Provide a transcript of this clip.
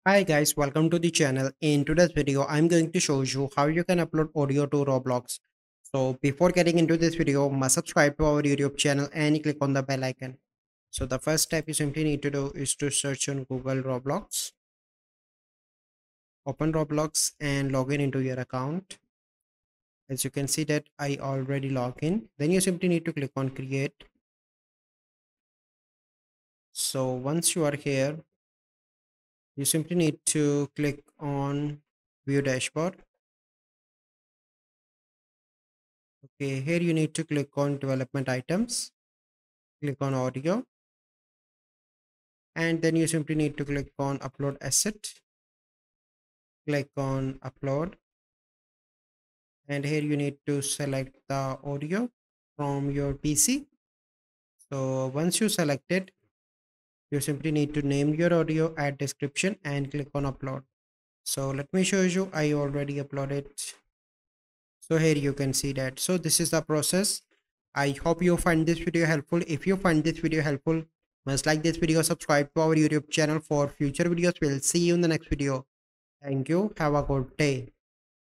Hi guys, welcome to the channel. In today's video, I'm going to show you how you can upload audio to Roblox. So before getting into this video, must subscribe to our YouTube channel and click on the bell icon. So the first step you simply need to do is to search on Google Roblox, open Roblox and log in into your account. As you can see that I already log in. Then you simply need to click on create. So once you are here, you simply need to click on view dashboard. Okay, here you need to click on development items, click on audio, and then you simply need to click on upload asset, click on upload, and here you need to select the audio from your PC. So once you select it, you simply need to name your audio, add description, and click on upload. So let me show you, I already uploaded. So here you can see that. So this is the process. I hope you find this video helpful. If you find this video helpful, must like this video, subscribe to our YouTube channel for future videos. We'll see you in the next video. Thank you. Have a good day.